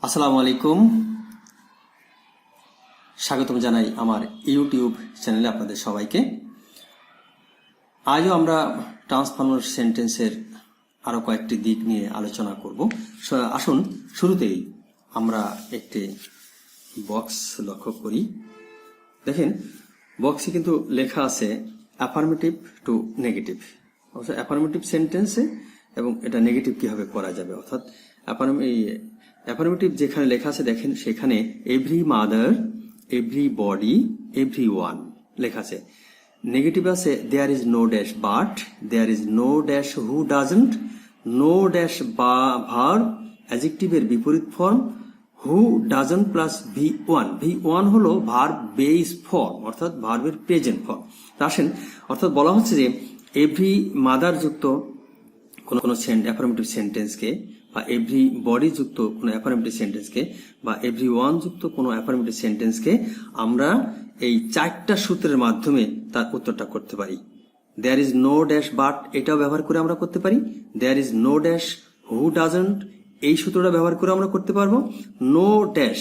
আসসালামু আলাইকুম, স্বাগতম জানাই আমার ইউটিউব চ্যানেলে আপনাদের সবাইকে। আজও আমরা ট্রান্সফর্মার সেন্টেন্সের আরো কয়েকটি দিক নিয়ে আলোচনা করব। আসুন শুরুতেই আমরা একটি বক্স লক্ষ্য করি। দেখেন, বক্সে কিন্তু লেখা আছে অ্যাফার্মেটিভ টু নেগেটিভ, অর্থাৎ অ্যাফার্মেটিভ সেন্টেন্সে এবং এটা নেগেটিভ কিভাবে করা যাবে। অর্থাৎ অ্যাফার্মেটিভ যেখানে লেখা আছে দেখেন, সেখানে every mother, every body, every one লেখা আছে। নেগেটিভ আছে there is no dash but, there is no dash who doesn't, no dash বা ভার্ব, অ্যাডজেক্টিভের বিপরীত form who doesn't plus V1। V1 হলো ভার্ব বেস ফর্ম, অর্থাৎ ভার্বের প্রেজেন্ট ফর্ম। আসেন, অর্থাৎ বলা হচ্ছে যে এভরি মাদার যুক্ত কোনো অ্যাফার্মেটিভ সেন্টেন্সকে, বা এভরি বডি যুক্ত কোনো অ্যাফার্মেটিভ সেন্টেন্সকে, বা এভরি ওয়ান যুক্ত কোনো অ্যাফার্মেটিভ সেন্টেন্সকে আমরা এই চারটা সূত্রের মাধ্যমে তার উত্তরটা করতে পারি। There is no dash but, এটাও ব্যবহার করে আমরা করতে পারি। There is no dash who doesn't, এই সূত্রটা ব্যবহার করে আমরা করতে পারবো। নো ড্যাশ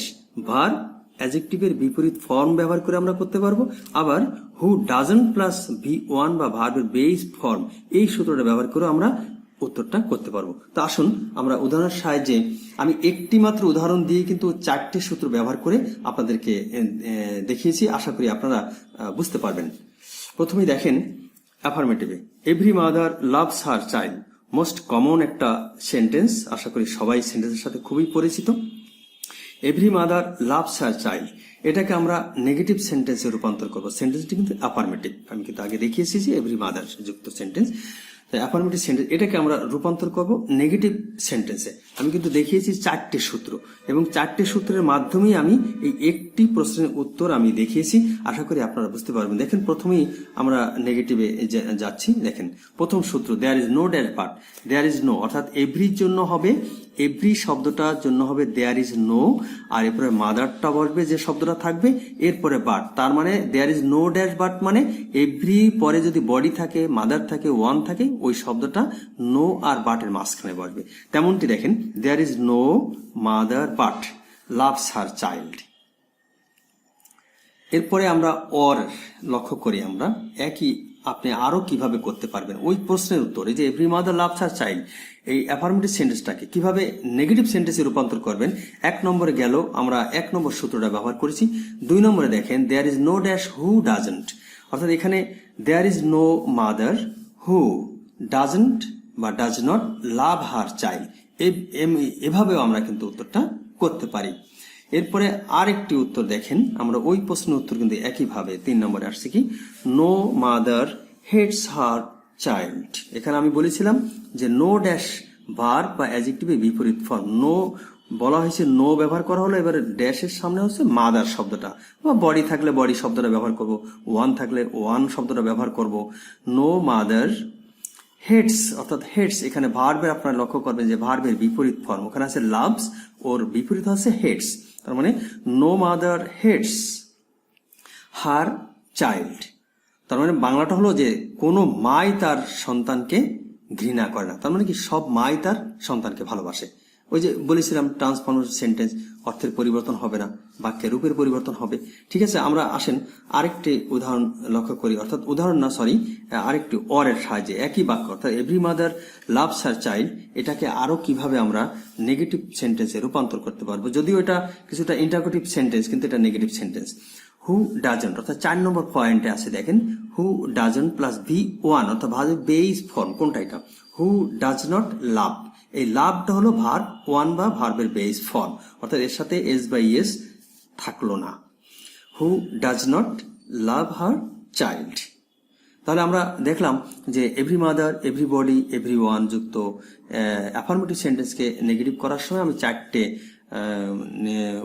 ভার্ব, অ্যাডজেক্টিভের বিপরীত ফর্ম ব্যবহার করে আমরা করতে পারবো। আবার হু ডাজন্ট প্লাস V1 বা ভার্বের বেস ফর্ম, এই সূত্রটা ব্যবহার করে আমরা উত্তরটা করতে পারবো। তো আসুন আমরা উদাহরণের সাহায্যে, আমি একটি মাত্র উদাহরণ দিয়ে কিন্তু চারটি সূত্র ব্যবহার করে আপনাদেরকে দেখিয়েছি। আশা করি আপনারা বুঝতে পারবেন। প্রথমেই দেখেন অ্যাফার্মেটিভে, every mother loves her child, most common একটা সেন্টেন্স, আশা করি সবাই সেন্টেন্সের সাথে খুবই পরিচিত। Every mother loves her child, এটাকে আমরা নেগেটিভ সেন্টেন্সে রূপান্তর করবো। সেন্টেন্সটি কিন্তু অ্যাফার্মেটিভ, আমি কিন্তু আগে দেখিয়েছি যে এভরি মাদার যুক্ত সেন্টেন্স। অ্যাফার্মেটিভ সেন্টেন্স, এটাকে আমরা রূপান্তর করব নেগেটিভ সেন্টেন্সে। আমি কিন্তু দেখিয়েছি চারটি সূত্র, এবং চারটি সূত্রের মাধ্যমেই আমি এই একটি প্রশ্নের উত্তর আমি দেখিয়েছি। আশা করি আপনারা বুঝতে পারবেন। দেখেন, প্রথমেই আমরা নেগেটিভে যাচ্ছি। দেখেন, প্রথম সূত্র, there is no dash but, there is no, অর্থাৎ এভরির জন্য হবে, এভরি শব্দটার জন্য হবে দেয়ার ইজ নো, আর এরপরে মাদারটা বসবে যে শব্দটা থাকবে, এরপরে বাট। তার মানে there is no dash but মানে এভরি পরে যদি বডি থাকে, মাদার থাকে, ওয়ান থাকে, ওই শব্দটা নো আর বাটের মাঝখানে বসবে। তেমনটি দেখেন, there is no mother but loves her child. এরপরে আমরা অর লক্ষ্য করি। আমরা একই আপনি আরো কিভাবে করতে পারবেন ওই প্রশ্নের উত্তর, এই যে every mother loves her child, এই অ্যাফার্মেটিভ সেন্টেন্সটাকে কিভাবে নেগেটিভ সেন্টেন্সে রূপান্তর করবেন। এক নম্বরে গেল, আমরা এক নম্বর সূত্রটা ব্যবহার করেছি। দুই নম্বরে দেখেন, there is no dash who doesn't, অর্থাৎ এখানে there is no mother who doesn't বা does not love her child, এভাবেও আমরা কিন্তু উত্তরটা করতে পারি। এরপরে আরেকটি উত্তর দেখেন, আমরা ওই প্রশ্নের উত্তর কিন্তু একইভাবে 3 নম্বরে আসছে কি, no mother hates her child. এখানে আমি বলেছিলাম যে নো ড্যাশ ভার্ব বা অ্যাডজেক্টিভের বিপরীত ফর্ম, নো বলা হয়েছে, নো ব্যবহার করা হলো, এবারে ড্যাশের সামনে হচ্ছে মাদার শব্দটা, বা বডি থাকলে বডি শব্দটা ব্যবহার করব, ওয়ান থাকলে ওয়ান শব্দটা ব্যবহার করব। নো মাদার হেটস, অর্থাৎ হেটস এখানে ভার্বের, আপনারা লক্ষ্য করবেন যে ভার্বের বিপরীত ফর্ম ওখানে আছে লাভস, ওর বিপরীত আছে হেটস। তার মানে no mother hates her child, তার মানে বাংলাটা হলো যে কোনো মাই তার সন্তানকে ঘৃণা করে না। তার মানে কি, সব মাই তার সন্তানকে ভালোবাসে। ওই যে বলেছিলাম ট্রান্সফর্মার সেন্টেন্স, অর্থের পরিবর্তন হবে না, বাক্যের রূপের পরিবর্তন হবে। ঠিক আছে, আমরা আসেন আরেকটি উদাহরণ লক্ষ্য করি, অর্থাৎ উদাহরণ না, সরি, আরেকটি অরের সাহায্যে একই বাক্য, অর্থাৎ every mother loves her child, এটাকে আরো কিভাবে আমরা নেগেটিভ সেন্টেন্সে রূপান্তর করতে পারবো। যদিও এটা কিছুটা ইন্টারোগেটিভ সেন্টেন্স, কিন্তু এটা নেগেটিভ সেন্টেন্স। হু ডাজন্ট, অর্থাৎ 4 নম্বর পয়েন্টে আছে, দেখেন, হু ডাজন্ট প্লাস V1, অর্থাৎ ভার্বের বেস ফর্ম কোনটা, এটা হু ডাজ নট লাভ। এই লাভটা হলো ভার্ব ওয়ান বা ভার্বের বেস ফর্ম, অর্থাৎ এর সাথে এস বা ইয়েস থাকলো না। Who does not love her child. তাহলে আমরা দেখলাম যে every mother, every body, every one যুক্ত অ্যাফার্মেটিভ সেন্টেন্সকে নেগেটিভ করার সময় আমি চারটে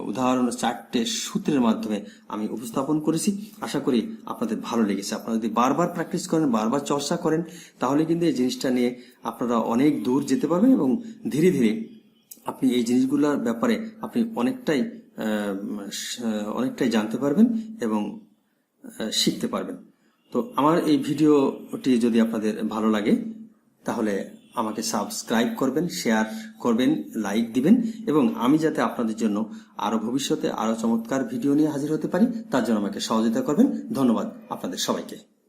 উদাহরণ, চারটে সূত্রের মাধ্যমে আমি উপস্থাপন করেছি। আশা করি আপনাদের ভালো লেগেছে। আপনারা যদি বারবার প্র্যাকটিস করেন, বারবার চর্চা করেন, তাহলে কিন্তু এই জিনিসটা নিয়ে আপনারা অনেক দূর যেতে পারবেন, এবং ধীরে ধীরে আপনি এই জিনিসগুলোর ব্যাপারে আপনি অনেকটাই জানতে পারবেন এবং শিখতে পারবেন। তো আমার এই ভিডিওটি যদি আপনাদের ভালো লাগে, তাহলে আমাকে সাবস্ক্রাইব করবেন, শেয়ার করবেন, লাইক দিবেন এবং আমি যাতে আপনাদের জন্য আরো ভবিষ্যতে আরো চমৎকার ভিডিও নিয়ে হাজির হতে পারি তার জন্য আমাকে সহযোগিতা করবেন। ধন্যবাদ আপনাদের সবাইকে।